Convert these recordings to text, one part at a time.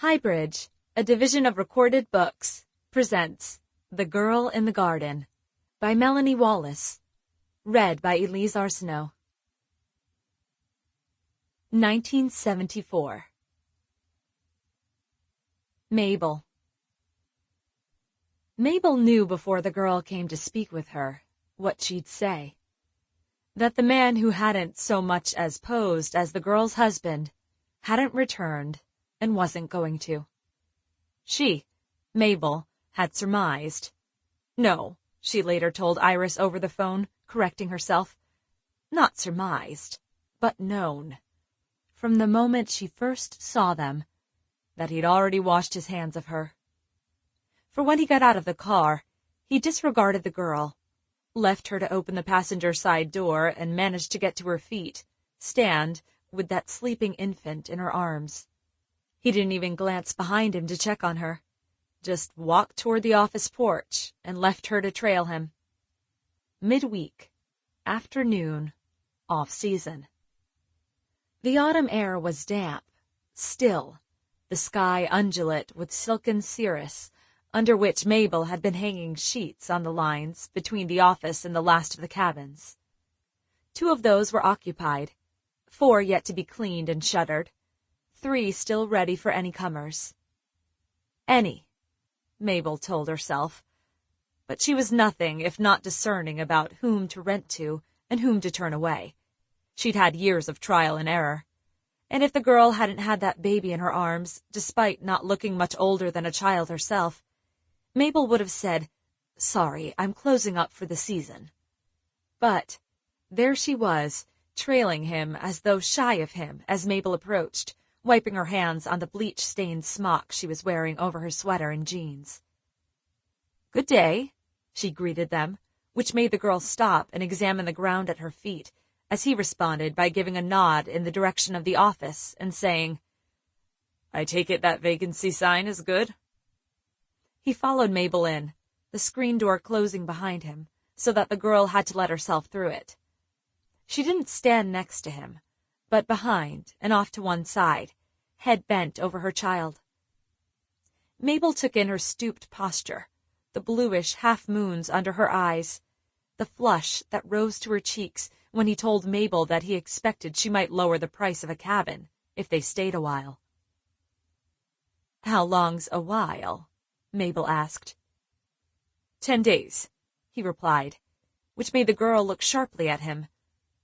Highbridge, a division of Recorded Books, presents The Girl in the Garden by Melanie Wallace. Read by Elise Arsenault. 1974. Mabel. Mabel knew before the girl came to speak with her what she'd say. That the man who hadn't so much as posed as the girl's husband hadn't returned and wasn't going to. She, Mabel, had surmised. No, she later told Iris over the phone, correcting herself. Not surmised, but known. From the moment she first saw them, that he'd already washed his hands of her. For when he got out of the car, he disregarded the girl, left her to open the passenger side door and managed to get to her feet, stand with that sleeping infant in her arms. He didn't even glance behind him to check on her, just walked toward the office porch and left her to trail him. Midweek, afternoon, off-season. The autumn air was damp, still, the sky undulate with silken cirrus, under which Mabel had been hanging sheets on the lines between the office and the last of the cabins. 2 of those were occupied, 4 yet to be cleaned and shuttered, 3 still ready for any comers. Any, Mabel told herself, but she was nothing if not discerning about whom to rent to and whom to turn away. She'd had years of trial and error, and if the girl hadn't had that baby in her arms, despite not looking much older than a child herself, Mabel would have said, "Sorry, I'm closing up for the season." But there she was, trailing him as though shy of him as Mabel approached, wiping her hands on the bleach-stained smock she was wearing over her sweater and jeans. "Good day," she greeted them, which made the girl stop and examine the ground at her feet, as he responded by giving a nod in the direction of the office and saying, "I take it that vacancy sign is good?" He followed Mabel in, the screen door closing behind him, so that the girl had to let herself through it. She didn't stand next to him, but behind and off to one side, head bent over her child. Mabel took in her stooped posture, the bluish half-moons under her eyes, the flush that rose to her cheeks when he told Mabel that he expected she might lower the price of a cabin if they stayed a while. "How long's a while?" Mabel asked. 10 days, he replied, which made the girl look sharply at him,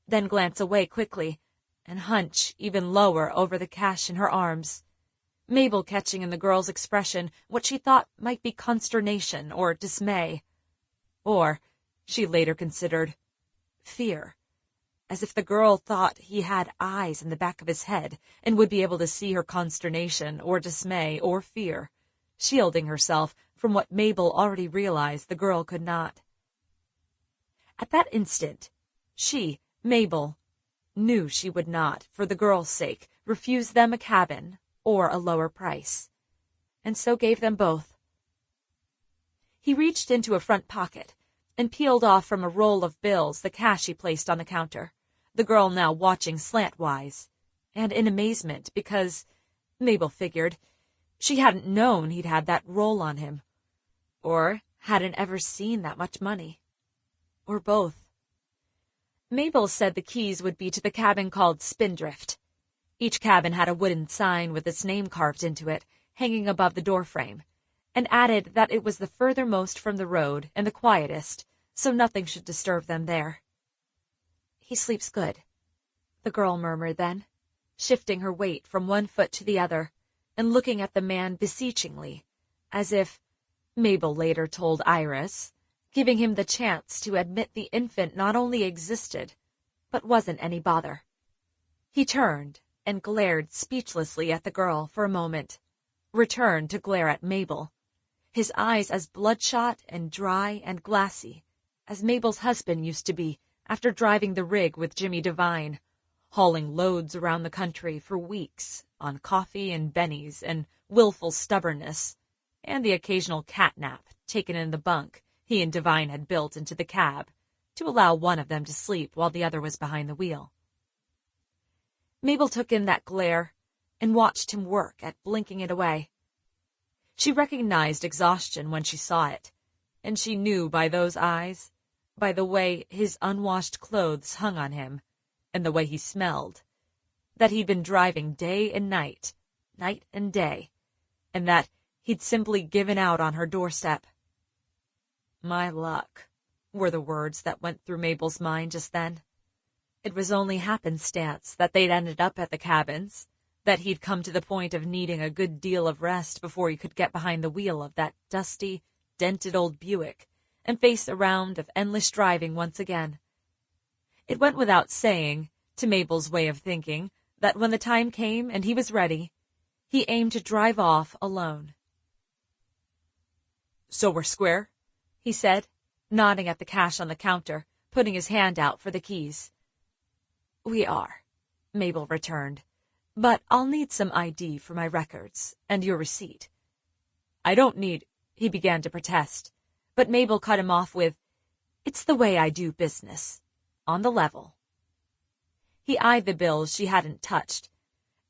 then glance away quickly and hunch even lower over the cash in her arms, Mabel catching in the girl's expression what she thought might be consternation or dismay, or, she later considered, fear, as if the girl thought he had eyes in the back of his head and would be able to see her consternation or dismay or fear, shielding herself from what Mabel already realized the girl could not. At that instant, she, Mabel, knew she would not, for the girl's sake, refuse them a cabin or a lower price, and so gave them both. He reached into a front pocket and peeled off from a roll of bills the cash he placed on the counter, the girl now watching slantwise, and in amazement because, Mabel figured, she hadn't known he'd had that roll on him, or hadn't ever seen that much money, or both. Mabel said the keys would be to the cabin called Spindrift. Each cabin had a wooden sign with its name carved into it, hanging above the doorframe, and added that it was the furthermost from the road and the quietest, so nothing should disturb them there. "He sleeps good," the girl murmured then, shifting her weight from one foot to the other, and looking at the man beseechingly, as if, Mabel later told Iris, giving him the chance to admit the infant not only existed, but wasn't any bother. He turned and glared speechlessly at the girl for a moment, returned to glare at Mabel, his eyes as bloodshot and dry and glassy as Mabel's husband used to be after driving the rig with Jimmy Devine, hauling loads around the country for weeks on coffee and bennies and willful stubbornness, and the occasional catnap taken in the bunk he and Devine had built into the cab to allow one of them to sleep while the other was behind the wheel. Mabel took in that glare and watched him work at blinking it away. She recognized exhaustion when she saw it, and she knew by those eyes, by the way his unwashed clothes hung on him, and the way he smelled, that he'd been driving day and night and day, and that he'd simply given out on her doorstep. My luck, were the words that went through Mabel's mind just then. It was only happenstance that they'd ended up at the cabins, that he'd come to the point of needing a good deal of rest before he could get behind the wheel of that dusty, dented old Buick and face a round of endless driving once again. It went without saying, to Mabel's way of thinking, that when the time came and he was ready, he aimed to drive off alone. "So we're square?" he said, nodding at the cash on the counter, putting his hand out for the keys. "We are," Mabel returned, "but I'll need some ID for my records, and your receipt." "I don't need—" he began to protest, but Mabel cut him off with, "It's the way I do business. On the level." He eyed the bills she hadn't touched,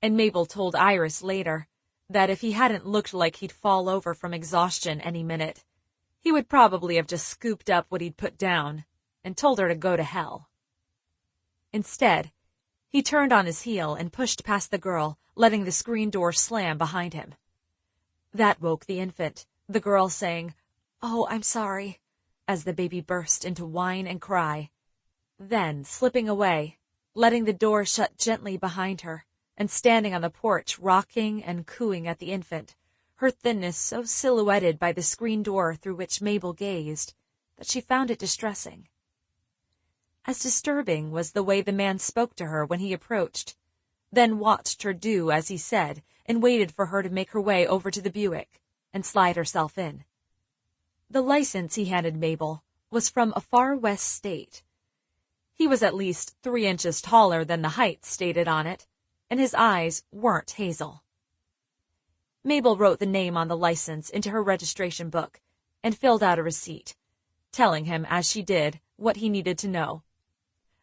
and Mabel told Iris later that if he hadn't looked like he'd fall over from exhaustion any minute, he would probably have just scooped up what he'd put down and told her to go to hell. Instead, he turned on his heel and pushed past the girl, letting the screen door slam behind him. That woke the infant, the girl saying, "Oh, I'm sorry," as the baby burst into whine and cry. Then, slipping away, letting the door shut gently behind her, and standing on the porch rocking and cooing at the infant, her thinness so silhouetted by the screen door through which Mabel gazed that she found it distressing. As disturbing was the way the man spoke to her when he approached, then watched her do as he said and waited for her to make her way over to the Buick and slide herself in. The license he handed Mabel was from a far west state. He was at least 3 inches taller than the height stated on it, and his eyes weren't hazel. Mabel wrote the name on the license into her registration book and filled out a receipt, telling him as she did what he needed to know: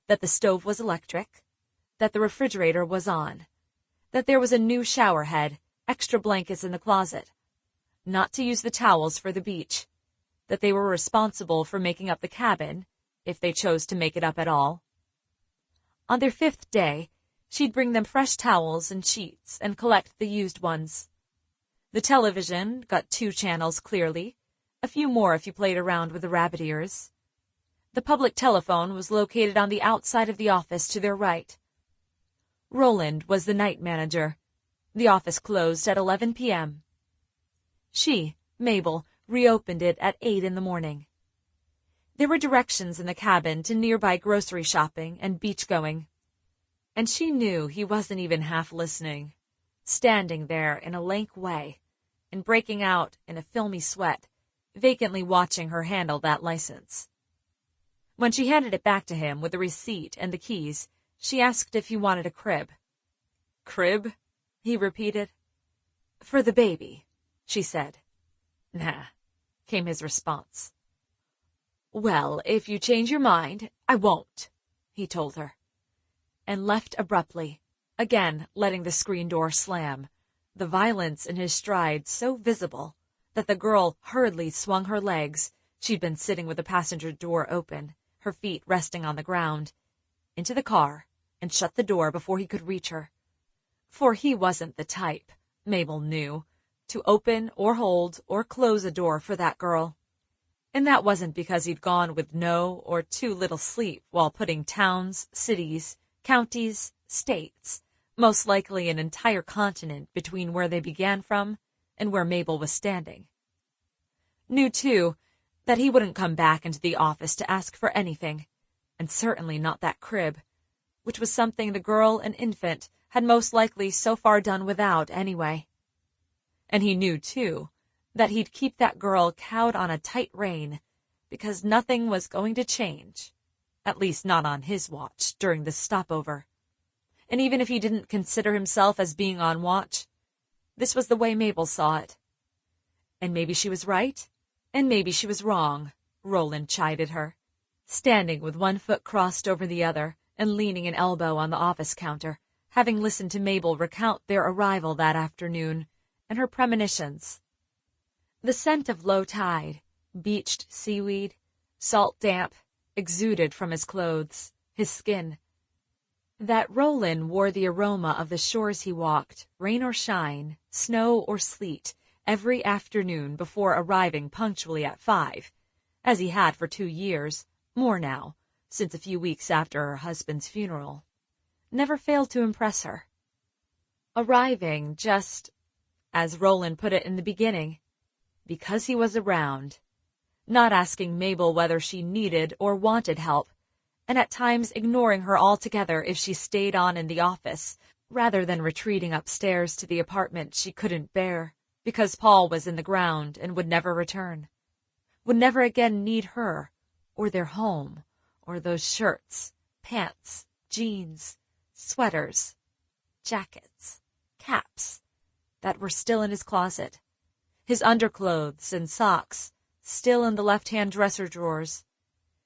that the stove was electric, that the refrigerator was on, that there was a new shower head, extra blankets in the closet, not to use the towels for the beach, that they were responsible for making up the cabin, if they chose to make it up at all. On their 5th day, she'd bring them fresh towels and sheets and collect the used ones. The television got 2 channels clearly, a few more if you played around with the rabbit ears. The public telephone was located on the outside of the office to their right. Roland was the night manager. The office closed at 11 p.m. She, Mabel, reopened it at 8 in the morning. There were directions in the cabin to nearby grocery shopping and beach-going, and she knew he wasn't even half listening, standing there in a lank way and breaking out in a filmy sweat, vacantly watching her handle that license. When she handed it back to him with the receipt and the keys, she asked if he wanted a crib. "Crib?" he repeated. "For the baby," she said. "Nah," came his response. "Well, if you change your mind, I won't," he told her, and left abruptly, again letting the screen door slam, the violence in his stride so visible that the girl hurriedly swung her legs, she'd been sitting with the passenger door open, her feet resting on the ground, into the car, and shut the door before he could reach her. For he wasn't the type, Mabel knew, to open or hold or close a door for that girl. And that wasn't because he'd gone with no or too little sleep while putting towns, cities, counties, states, most likely an entire continent between where they began from and where Mabel was standing. Knew, too, that he wouldn't come back into the office to ask for anything, and certainly not that crib, which was something the girl and infant had most likely so far done without anyway. And he knew, too, that he'd keep that girl cowed on a tight rein, because nothing was going to change, at least not on his watch during this stopover. And even if he didn't consider himself as being on watch, this was the way Mabel saw it. And maybe she was right, and maybe she was wrong, Roland chided her, standing with one foot crossed over the other and leaning an elbow on the office counter, having listened to Mabel recount their arrival that afternoon and her premonitions. The scent of low tide, beached seaweed, salt damp, exuded from his clothes, his skin. That Roland wore the aroma of the shores he walked, rain or shine, snow or sleet, every afternoon before arriving punctually at 5, as he had for 2 years, more now, since a few weeks after her husband's funeral, never failed to impress her. Arriving just, as Roland put it in the beginning, because he was around, not asking Mabel whether she needed or wanted help, and at times ignoring her altogether if she stayed on in the office, rather than retreating upstairs to the apartment she couldn't bear, because Paul was in the ground and would never return, would never again need her, or their home, or those shirts, pants, jeans, sweaters, jackets, caps, that were still in his closet, his underclothes and socks still in the left-hand dresser drawers,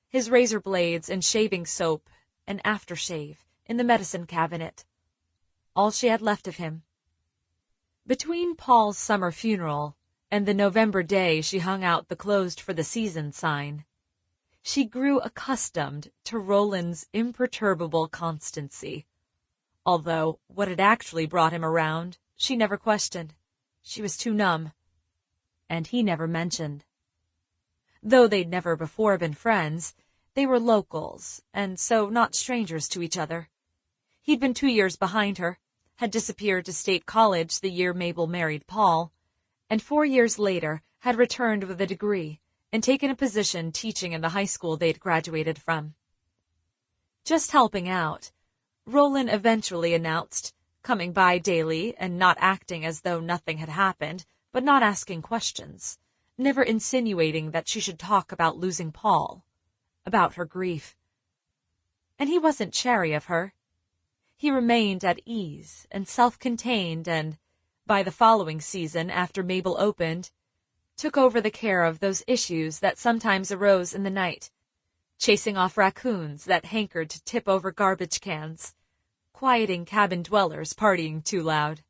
his razor blades and shaving soap and aftershave in the medicine cabinet, all she had left of him. Between Paul's summer funeral and the November day she hung out the closed-for-the-season sign, she grew accustomed to Roland's imperturbable constancy, although what had actually brought him around she never questioned. She was too numb, and he never mentioned. Though they'd never before been friends, they were locals, and so not strangers to each other. He'd been 2 years behind her, had disappeared to State College the year Mabel married Paul, and 4 years later had returned with a degree and taken a position teaching in the high school they'd graduated from. Just helping out, Roland eventually announced, coming by daily and not acting as though nothing had happened, but not asking questions, never insinuating that she should talk about losing Paul, about her grief. And he wasn't chary of her. He remained at ease and self-contained and, by the following season after Mabel opened, took over the care of those issues that sometimes arose in the night, chasing off raccoons that hankered to tip over garbage cans, quieting cabin dwellers partying too loud,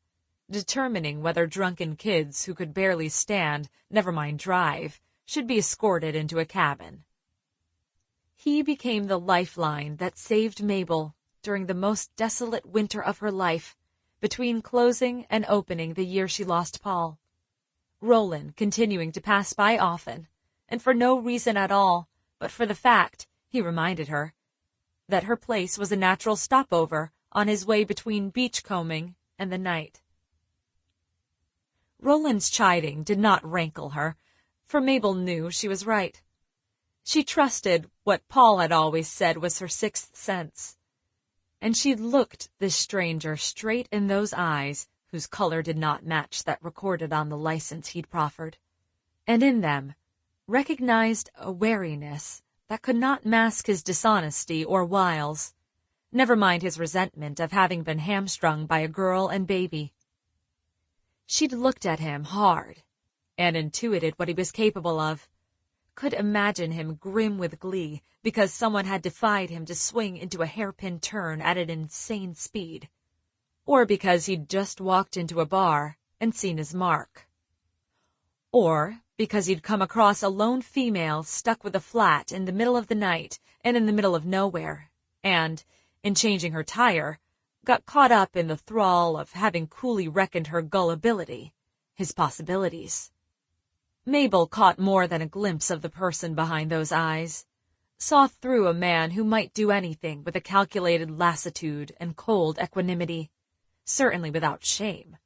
determining whether drunken kids who could barely stand, never mind drive, should be escorted into a cabin. He became the lifeline that saved Mabel during the most desolate winter of her life, between closing and opening the year she lost Paul. Roland continuing to pass by often, and for no reason at all, but for the fact, he reminded her, that her place was a natural stopover on his way between beachcombing and the night. Roland's chiding did not rankle her, for Mabel knew she was right. She trusted what Paul had always said was her sixth sense, and she looked this stranger straight in those eyes whose color did not match that recorded on the license he'd proffered, and in them recognized a wariness that could not mask his dishonesty or wiles, never mind his resentment of having been hamstrung by a girl and baby. She'd looked at him hard and intuited what he was capable of, could imagine him grim with glee because someone had defied him to swing into a hairpin turn at an insane speed, or because he'd just walked into a bar and seen his mark, or because he'd come across a lone female stuck with a flat in the middle of the night and in the middle of nowhere, and, in changing her tire, got caught up in the thrall of having coolly reckoned her gullibility, his possibilities. Mabel caught more than a glimpse of the person behind those eyes, saw through a man who might do anything with a calculated lassitude and cold equanimity, certainly without shame,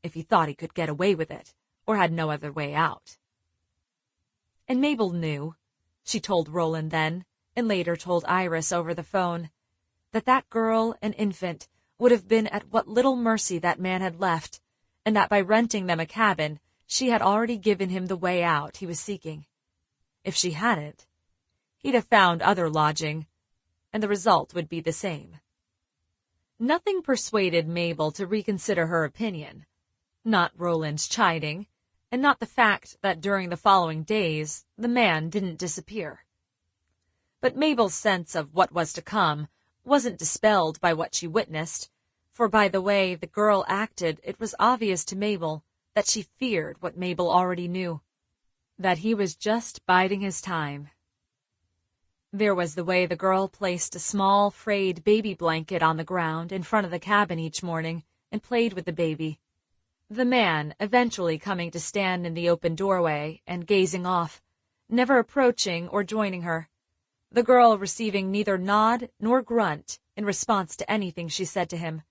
if he thought he could get away with it, or had no other way out. And Mabel knew, she told Roland then, and later told Iris over the phone, that girl and infant would have been at what little mercy that man had left, and that by renting them a cabin, she had already given him the way out he was seeking. If she hadn't, he'd have found other lodging, and the result would be the same. Nothing persuaded Mabel to reconsider her opinion, not Roland's chiding, and not the fact that during the following days the man didn't disappear. But Mabel's sense of what was to come wasn't dispelled by what she witnessed, for by the way the girl acted it was obvious to Mabel that she feared what Mabel already knew, that he was just biding his time. There was the way the girl placed a small, frayed baby blanket on the ground in front of the cabin each morning and played with the baby, the man eventually coming to stand in the open doorway and gazing off, never approaching or joining her, the girl receiving neither nod nor grunt in response to anything she said to him,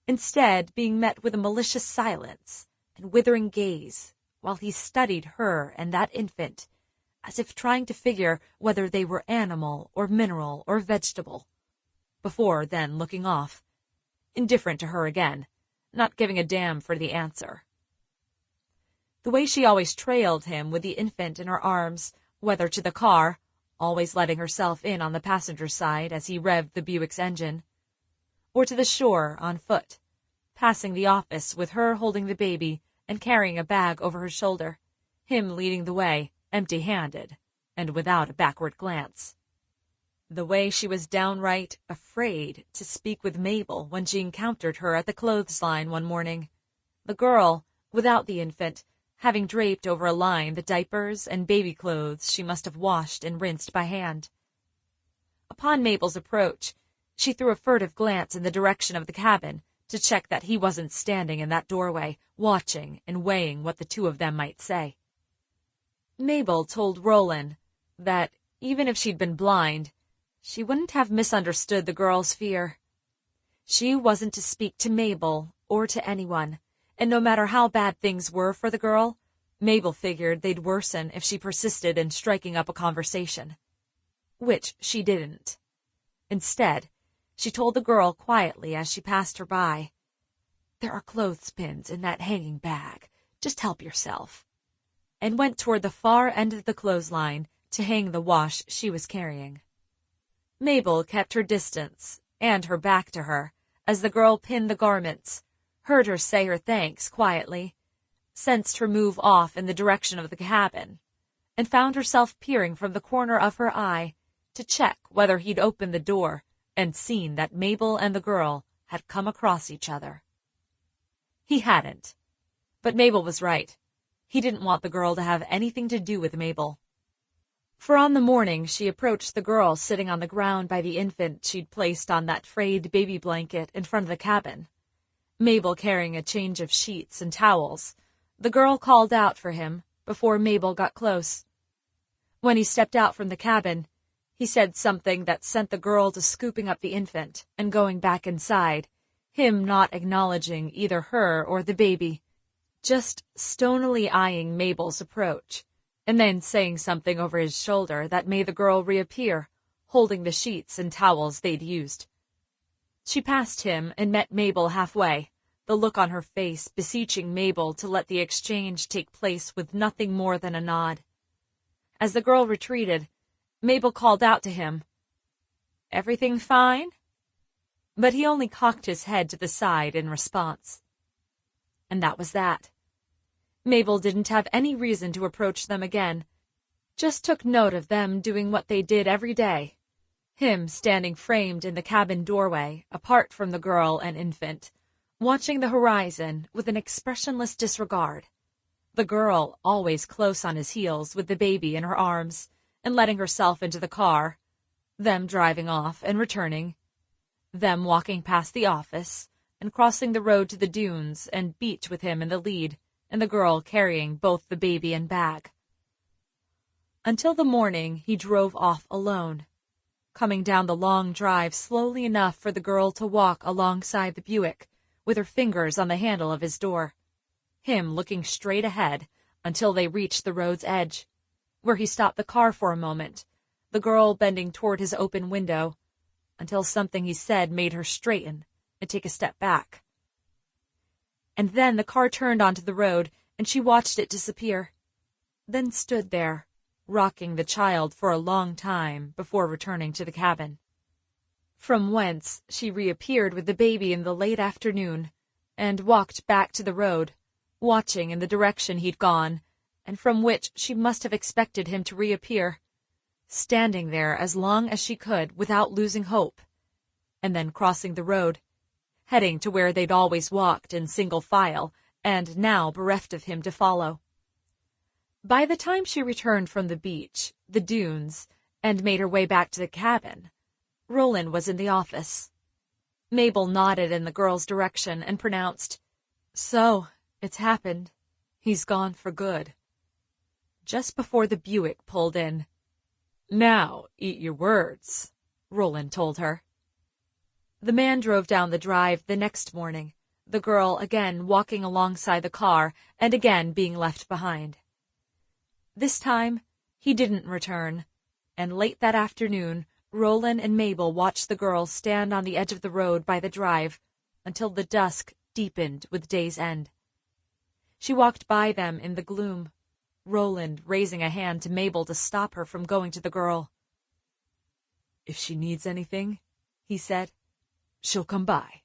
instead being met with a malicious silence and withering gaze while he studied her and that infant, as if trying to figure whether they were animal or mineral or vegetable, before then looking off, indifferent to her again, not giving a damn for the answer. The way she always trailed him with the infant in her arms, whether to the car, always letting herself in on the passenger side as he revved the Buick's engine, or to the shore on foot, passing the office with her holding the baby and carrying a bag over her shoulder, him leading the way, empty-handed, and without a backward glance. The way she was downright afraid to speak with Mabel when she encountered her at the clothesline one morning, the girl, without the infant, having draped over a line the diapers and baby clothes she must have washed and rinsed by hand. Upon Mabel's approach, she threw a furtive glance in the direction of the cabin to check that he wasn't standing in that doorway, watching and weighing what the two of them might say. Mabel told Roland that, even if she'd been blind, she wouldn't have misunderstood the girl's fear. She wasn't to speak to Mabel or to anyone, and no matter how bad things were for the girl, Mabel figured they'd worsen if she persisted in striking up a conversation. Which she didn't. Instead, she told the girl quietly as she passed her by, "There are clothespins in that hanging bag. Just help yourself," and went toward the far end of the clothesline to hang the wash she was carrying. Mabel kept her distance and her back to her as the girl pinned the garments, heard her say her thanks quietly, sensed her move off in the direction of the cabin, and found herself peering from the corner of her eye to check whether he'd opened the door and seen that Mabel and the girl had come across each other. He hadn't, but Mabel was right. He didn't want the girl to have anything to do with Mabel. For on the morning she approached the girl sitting on the ground by the infant she'd placed on that frayed baby blanket in front of the cabin, Mabel carrying a change of sheets and towels, the girl called out for him before Mabel got close. When he stepped out from the cabin, he said something that sent the girl to scooping up the infant and going back inside, him not acknowledging either her or the baby, just stonily eyeing Mabel's approach, and then saying something over his shoulder that made the girl reappear, holding the sheets and towels they'd used. She passed him and met Mabel halfway, the look on her face beseeching Mabel to let the exchange take place with nothing more than a nod. As the girl retreated, Mabel called out to him, "Everything fine?" But he only cocked his head to the side in response. And that was that. Mabel didn't have any reason to approach them again, just took note of them doing what they did every day, him standing framed in the cabin doorway, apart from the girl and infant, watching the horizon with an expressionless disregard, the girl always close on his heels with the baby in her arms and letting herself into the car, them driving off and returning, them walking past the office and crossing the road to the dunes and beach with him in the lead, and the girl carrying both the baby and bag. Until the morning he drove off alone, coming down the long drive slowly enough for the girl to walk alongside the Buick, with her fingers on the handle of his door, him looking straight ahead until they reached the road's edge, where he stopped the car for a moment, the girl bending toward his open window, until something he said made her straighten and take a step back. And then the car turned onto the road, and she watched it disappear, then stood there, rocking the child for a long time before returning to the cabin, from whence she reappeared with the baby in the late afternoon, and walked back to the road, watching in the direction he'd gone, and from which she must have expected him to reappear, standing there as long as she could without losing hope, and then crossing the road, heading to where they'd always walked in single file, and now bereft of him to follow. By the time she returned from the beach, the dunes, and made her way back to the cabin, Roland was in the office. Mabel nodded in the girl's direction and pronounced, "So, it's happened. He's gone for good." Just before the Buick pulled in. "Now, eat your words," Roland told her. The man drove down the drive the next morning, the girl again walking alongside the car and again being left behind. This time, he didn't return, and late that afternoon, Roland and Mabel watched the girl stand on the edge of the road by the drive until the dusk deepened with day's end. She walked by them in the gloom, Roland raising a hand to Mabel to stop her from going to the girl. "If she needs anything," he said, "she'll come by."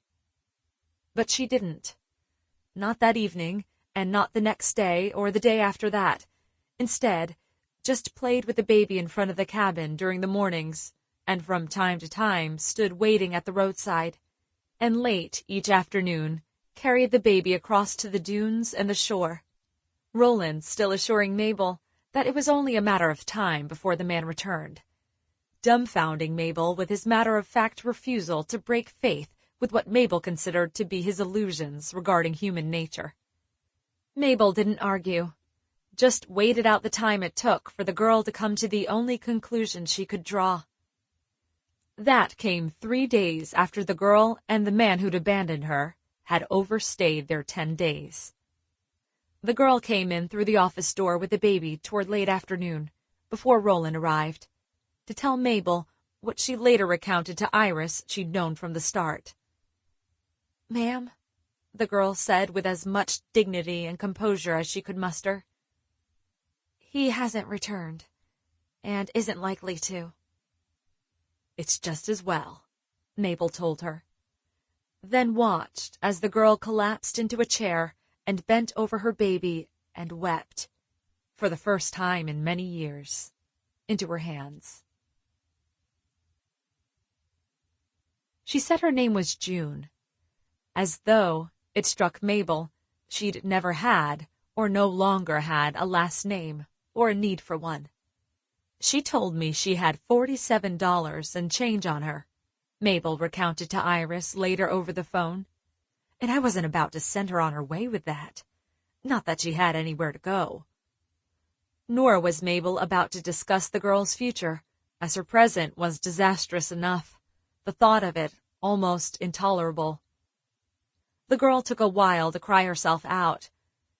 But she didn't. Not that evening, and not the next day or the day after that. Instead, just played with the baby in front of the cabin during the mornings, and from time to time stood waiting at the roadside, and late each afternoon carried the baby across to the dunes and the shore, Roland still assuring Mabel that it was only a matter of time before the man returned, dumbfounding Mabel with his matter-of-fact refusal to break faith with what Mabel considered to be his illusions regarding human nature. Mabel didn't argue, just waited out the time it took for the girl to come to the only conclusion she could draw. That came 3 days after the girl and the man who'd abandoned her had overstayed their 10 days. The girl came in through the office door with the baby toward late afternoon, before Roland arrived, to tell Mabel what she later recounted to Iris she'd known from the start. "Ma'am," the girl said with as much dignity and composure as she could muster, "he hasn't returned, and isn't likely to." "It's just as well," Mabel told her, then watched as the girl collapsed into a chair and bent over her baby and wept, for the first time in many years, into her hands. She said her name was June, as though, it struck Mabel, she'd never had, or no longer had, a last name, or a need for one. "She told me she had $47 and change on her," Mabel recounted to Iris later over the phone, "and I wasn't about to send her on her way with that. Not that she had anywhere to go." Nor was Mabel about to discuss the girl's future, as her present was disastrous enough, the thought of it almost intolerable. The girl took a while to cry herself out,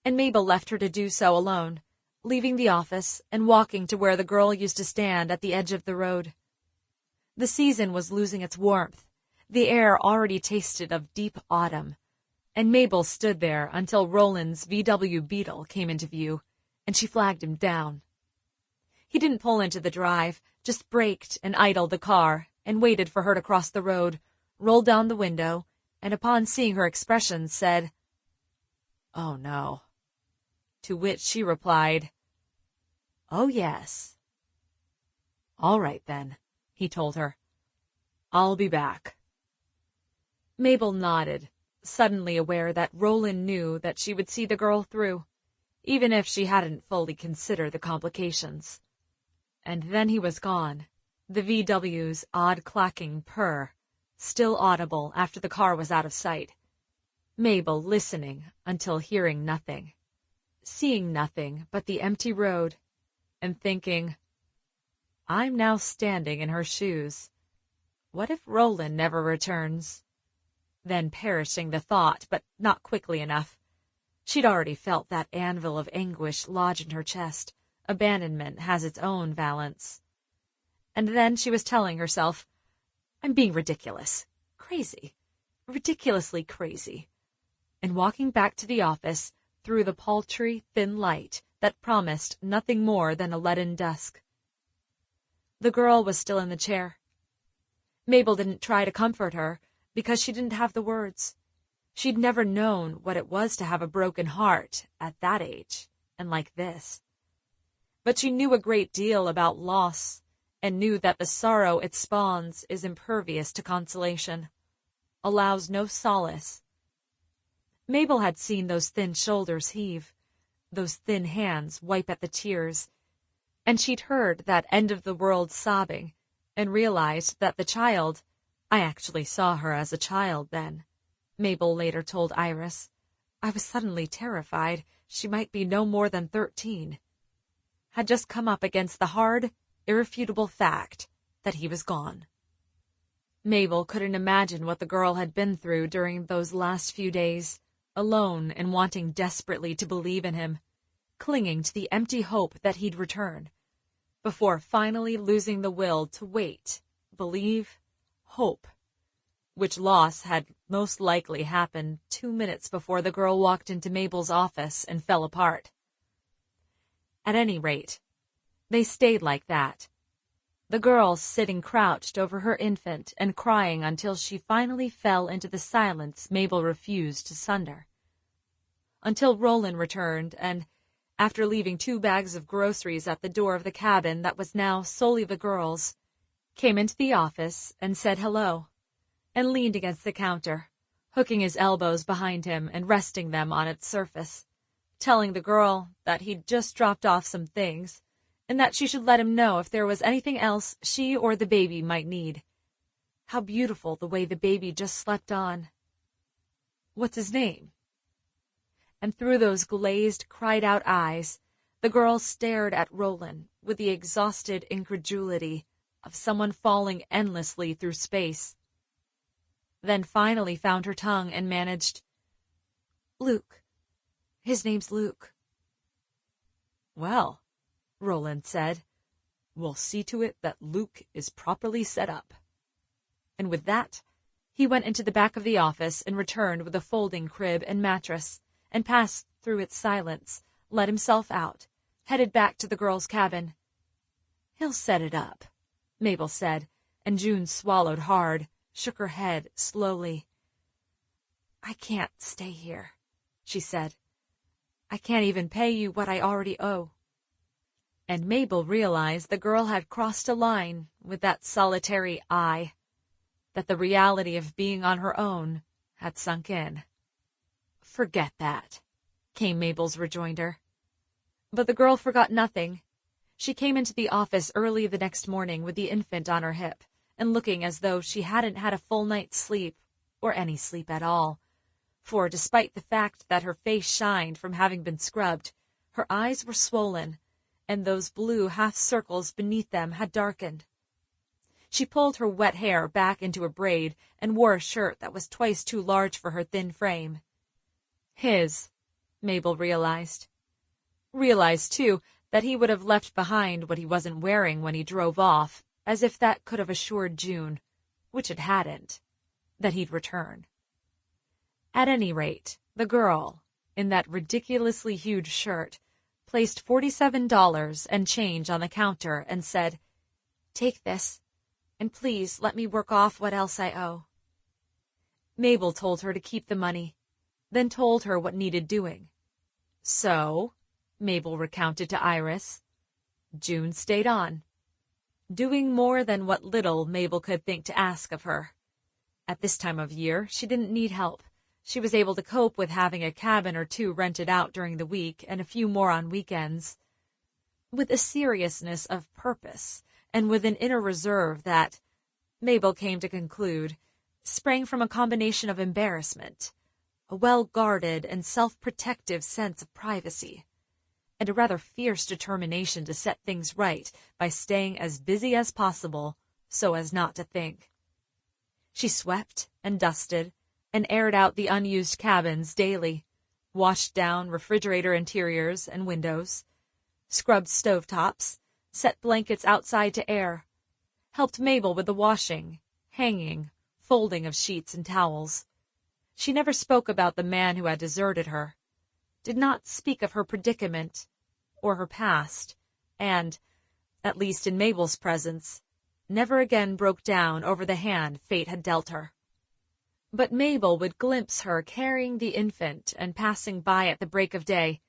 and Mabel left her to do so alone, leaving the office and walking to where the girl used to stand at the edge of the road. The season was losing its warmth, the air already tasted of deep autumn, and Mabel stood there until Roland's VW Beetle came into view, and she flagged him down. He didn't pull into the drive, just braked and idled the car, and waited for her to cross the road, rolled down the window, and upon seeing her expression said, "Oh, no." To which she replied, "Oh, yes." "All right, then," he told her. "I'll be back." Mabel nodded, suddenly aware that Roland knew that she would see the girl through, even if she hadn't fully considered the complications. And then he was gone, the VW's odd clacking purr, still audible after the car was out of sight. Mabel listening until hearing nothing, seeing nothing but the empty road, and thinking, I'm now standing in her shoes. What if Roland never returns? Then perishing the thought, but not quickly enough. She'd already felt that anvil of anguish lodge in her chest. Abandonment has its own valence. And then she was telling herself, I'm being ridiculous, crazy, ridiculously crazy, and walking back to the office through the paltry, thin light that promised nothing more than a leaden dusk. The girl was still in the chair. Mabel didn't try to comfort her because she didn't have the words. She'd never known what it was to have a broken heart at that age and like this. But she knew a great deal about loss and knew that the sorrow it spawns is impervious to consolation. allows no solace. Mabel had seen those thin shoulders heave, those thin hands wipe at the tears, and she'd heard that end-of-the-world sobbing, and realized that the child— I actually saw her as a child then, Mabel later told Iris. I was suddenly terrified she might be no more than 13, had just come up against the hard, irrefutable fact that he was gone. Mabel couldn't imagine what the girl had been through during those last few days, alone and wanting desperately to believe in him, clinging to the empty hope that he'd return, before finally losing the will to wait, believe, hope, which loss had most likely happened 2 minutes before the girl walked into Mabel's office and fell apart. At any rate, they stayed like that, the girl sitting crouched over her infant and crying until she finally fell into the silence Mabel refused to sunder. Until Roland returned and, after leaving 2 bags of groceries at the door of the cabin that was now solely the girl's, came into the office and said hello, and leaned against the counter, hooking his elbows behind him and resting them on its surface, telling the girl that he'd just dropped off some things, and that she should let him know if there was anything else she or the baby might need. How beautiful the way the baby just slept on. What's his name? And through those glazed, cried-out eyes, the girl stared at Roland with the exhausted incredulity of someone falling endlessly through space. Then finally found her tongue and managed, "Luke. His name's Luke." "Well," Roland said, "we'll see to it that Luke is properly set up." And with that, he went into the back of the office and returned with a folding crib and mattress, and passed through its silence, let himself out, headed back to the girl's cabin. "He'll set it up," Mabel said, and June swallowed hard, shook her head slowly. "I can't stay here," she said. "I can't even pay you what I already owe." And Mabel realized the girl had crossed a line with that solitary I, that the reality of being on her own had sunk in. "Forget that," came Mabel's rejoinder. But the girl forgot nothing. She came into the office early the next morning with the infant on her hip, and looking as though she hadn't had a full night's sleep, or any sleep at all, for despite the fact that her face shined from having been scrubbed, her eyes were swollen, and those blue half-circles beneath them had darkened. She pulled her wet hair back into a braid and wore a shirt that was twice too large for her thin frame. His, Mabel realized. Realized, too, that he would have left behind what he wasn't wearing when he drove off, as if that could have assured June, which it hadn't, that he'd return. At any rate, the girl, in that ridiculously huge shirt, placed $47 and change on the counter and said, "Take this, and please let me work off what else I owe." Mabel told her to keep the money, then told her what needed doing. So, Mabel recounted to Iris, June stayed on, doing more than what little Mabel could think to ask of her. At this time of year, she didn't need help. She was able to cope with having a cabin or 2 rented out during the week and a few more on weekends, with a seriousness of purpose and with an inner reserve that, Mabel came to conclude, sprang from a combination of embarrassment, a well-guarded and self-protective sense of privacy, and a rather fierce determination to set things right by staying as busy as possible so as not to think. She swept and dusted and aired out the unused cabins daily, washed down refrigerator interiors and windows, scrubbed stovetops, set blankets outside to air, helped Mabel with the washing, hanging, folding of sheets and towels. She never spoke about the man who had deserted her, did not speak of her predicament or her past, and, at least in Mabel's presence, never again broke down over the hand fate had dealt her. But Mabel would glimpse her carrying the infant and passing by at the break of day,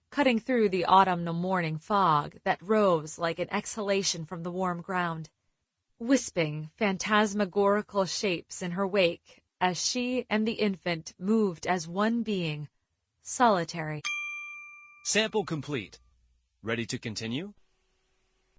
cutting through the autumnal morning fog that rose like an exhalation from the warm ground, wisping phantasmagorical shapes in her wake as she and the infant moved as one being, solitary. Sample complete. Ready to continue?